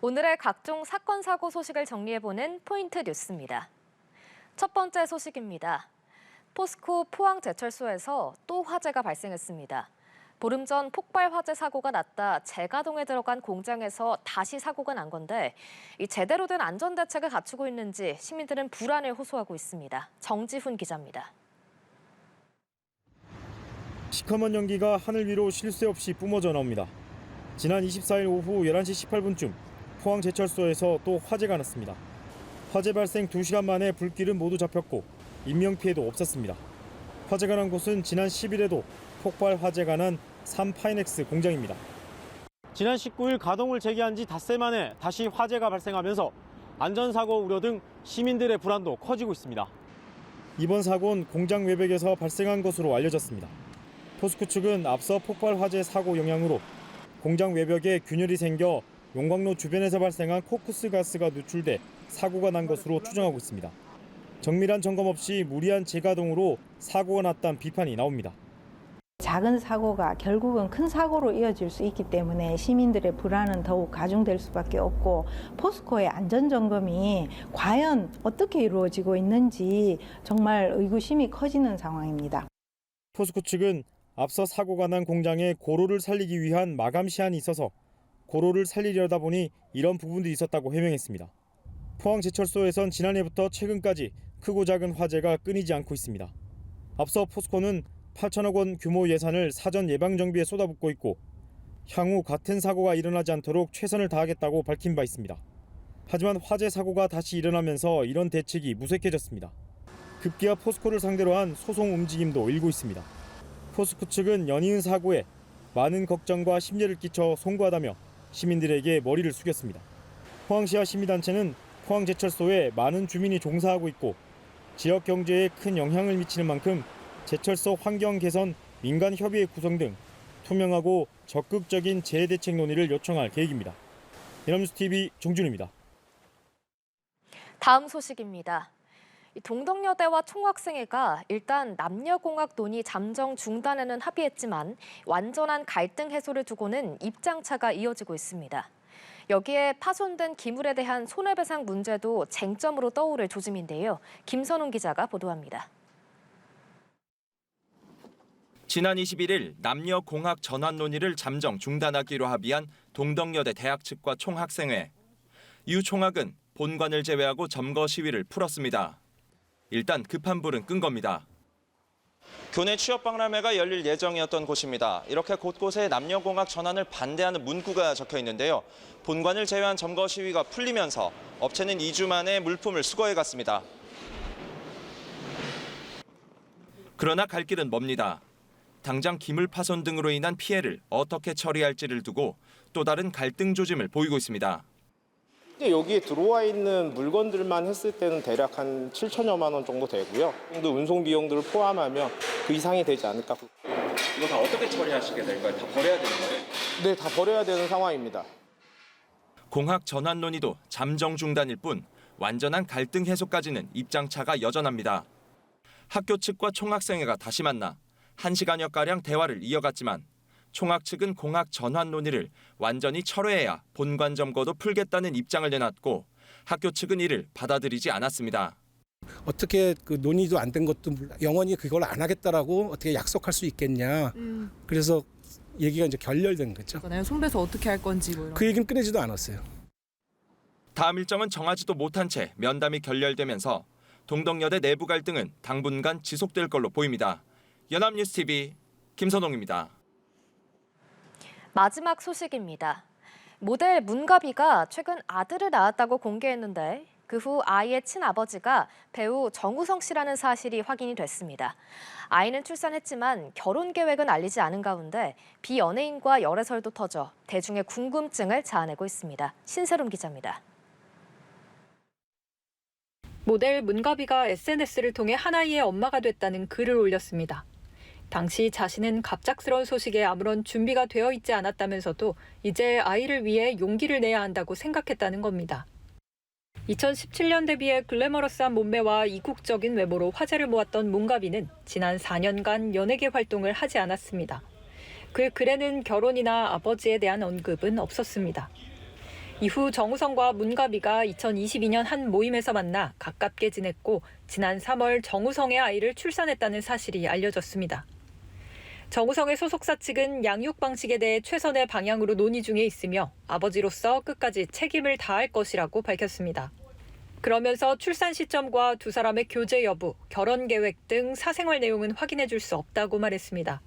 오늘의 각종 사건, 사고 소식을 정리해보는 포인트 뉴스입니다. 첫 번째 소식입니다. 포스코 포항제철소에서 또 화재가 발생했습니다. 보름 전 폭발 화재 사고가 났다 재가동에 들어간 공장에서 다시 사고가 난 건데 이 제대로 된 안전 대책을 갖추고 있는지 시민들은 불안을 호소하고 있습니다. 정지훈 기자입니다. 시커먼 연기가 하늘 위로 쉴 새 없이 뿜어져 나옵니다. 지난 24일 오후 11시 18분쯤 포항제철소에서 또 화재가 났습니다. 화재 발생 2시간 만에 불길은 모두 잡혔고 인명피해도 없었습니다. 화재가 난 곳은 지난 10일에도 폭발 화재가 난 삼파이넥스 공장입니다. 지난 19일 가동을 재개한 지 닷새 만에 다시 화재가 발생하면서 안전사고 우려 등 시민들의 불안도 커지고 있습니다. 이번 사고는 공장 외벽에서 발생한 것으로 알려졌습니다. 포스코 측은 앞서 폭발 화재 사고 영향으로 공장 외벽에 균열이 생겨 용광로 주변에서 발생한 코크스 가스가 누출돼 사고가 난 것으로 추정하고 있습니다. 정밀한 점검 없이 무리한 재가동으로 사고가 났다는 비판이 나옵니다. 작은 사고가 결국은 큰 사고로 이어질 수 있기 때문에 시민들의 불안은 더욱 가중될 수밖에 없고 포스코의 안전점검이 과연 어떻게 이루어지고 있는지 정말 의구심이 커지는 상황입니다. 포스코 측은 앞서 사고가 난 공장에 고로를 살리기 위한 마감 시한이 있어서 고로를 살리려다 보니 이런 부분도 있었다고 해명했습니다. 포항제철소에선 지난해부터 최근까지 크고 작은 화재가 끊이지 않고 있습니다. 앞서 포스코는 8천억 원 규모 예산을 사전 예방 정비에 쏟아붓고 있고 향후 같은 사고가 일어나지 않도록 최선을 다하겠다고 밝힌 바 있습니다. 하지만 화재 사고가 다시 일어나면서 이런 대책이 무색해졌습니다. 급기야 포스코를 상대로 한 소송 움직임도 일고 있습니다. 포스코 측은 연이은 사고에 많은 걱정과 심려를 끼쳐 송구하다며 시민들에게 머리를 숙였습니다. 포항시와 시민단체는 포항제철소에 많은 주민이 종사하고 있고 지역 경제에 큰 영향을 미치는 만큼 제철소 환경 개선, 민간 협의회 구성 등 투명하고 적극적인 재해대책 논의를 요청할 계획입니다. 연합뉴스TV 정준우입니다. 다음 소식입니다. 동덕여대와 총학생회가 일단 남녀공학 논의 잠정 중단에는 합의했지만 완전한 갈등 해소를 두고는 입장차가 이어지고 있습니다. 여기에 파손된 기물에 대한 손해배상 문제도 쟁점으로 떠오를 조짐인데요. 김선웅 기자가 보도합니다. 지난 21일 남녀공학 전환 논의를 잠정 중단하기로 합의한 동덕여대 대학 측과 총학생회. 유 총학은 본관을 제외하고 점거 시위를 풀었습니다. 일단 급한 불은 끈 겁니다. 교내 취업박람회가 열릴 예정이었던 곳입니다. 이렇게 곳곳에 남녀공학 전환을 반대하는 문구가 적혀 있는데요. 본관을 제외한 점거 시위가 풀리면서 업체는 2주 만에 물품을 수거해 갔습니다. 그러나 갈 길은 멉니다. 당장 기물 파손 등으로 인한 피해를 어떻게 처리할지를 두고 또 다른 갈등 조짐을 보이고 있습니다. 여기에 들어와 있는 물건들만 했을 때는 대략 한 7천여만 원 정도 되고요. 운송 비용들을 포함하면 그 이상이 되지 않을까. 이거 다 어떻게 처리하시게 될까요? 다 버려야 되는 거예요? 네, 다 버려야 되는 상황입니다. 공학 전환 논의도 잠정 중단일 뿐 완전한 갈등 해소까지는 입장차가 여전합니다. 학교 측과 총학생회가 다시 만나 1시간여가량 대화를 이어갔지만 총학 측은 공학 전환 논의를 완전히 철회해야 본관 점거도 풀겠다는 입장을 내놨고 학교 측은 이를 받아들이지 않았습니다. 어떻게 그 논의도 안 된 것도 영원히 그걸 안 하겠다라고 어떻게 약속할 수 있겠냐. 그래서 얘기가 이제 결렬된 거죠. 손배서 어떻게 할 건지 뭐 이런. 그 얘기는 꺼내지도 않았어요. 다음 일정은 정하지도 못한 채 면담이 결렬되면서 동덕여대 내부 갈등은 당분간 지속될 걸로 보입니다. 연합뉴스TV 김선홍입니다. 마지막 소식입니다. 모델 문가비가 최근 아들을 낳았다고 공개했는데 그 후 아이의 친아버지가 배우 정우성 씨라는 사실이 확인이 됐습니다. 아이는 출산했지만 결혼 계획은 알리지 않은 가운데 비연예인과 열애설도 터져 대중의 궁금증을 자아내고 있습니다. 신세롬 기자입니다. 모델 문가비가 SNS를 통해 한 아이의 엄마가 됐다는 글을 올렸습니다. 당시 자신은 갑작스러운 소식에 아무런 준비가 되어 있지 않았다면서도 이제 아이를 위해 용기를 내야 한다고 생각했다는 겁니다. 2017년 데뷔해 글래머러스한 몸매와 이국적인 외모로 화제를 모았던 문가비는 지난 4년간 연예계 활동을 하지 않았습니다. 그 글에는 결혼이나 아버지에 대한 언급은 없었습니다. 이후 정우성과 문가비가 2022년 한 모임에서 만나 가깝게 지냈고 지난 3월 정우성의 아이를 출산했다는 사실이 알려졌습니다. 정우성의 소속사 측은 양육 방식에 대해 최선의 방향으로 논의 중에 있으며 아버지로서 끝까지 책임을 다할 것이라고 밝혔습니다. 그러면서 출산 시점과 두 사람의 교제 여부, 결혼 계획 등 사생활 내용은 확인해 줄 수 없다고 말했습니다.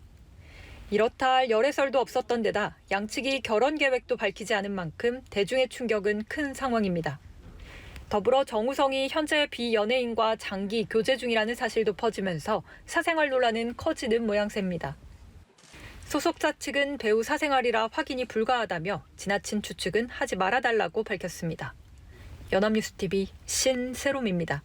이렇다 할 열애설도 없었던 데다 양측이 결혼 계획도 밝히지 않은 만큼 대중의 충격은 큰 상황입니다. 더불어 정우성이 현재 비연예인과 장기 교제 중이라는 사실도 퍼지면서 사생활 논란은 커지는 모양새입니다. 소속사 측은 배우 사생활이라 확인이 불가하다며 지나친 추측은 하지 말아달라고 밝혔습니다. 연합뉴스TV 신세롬입니다.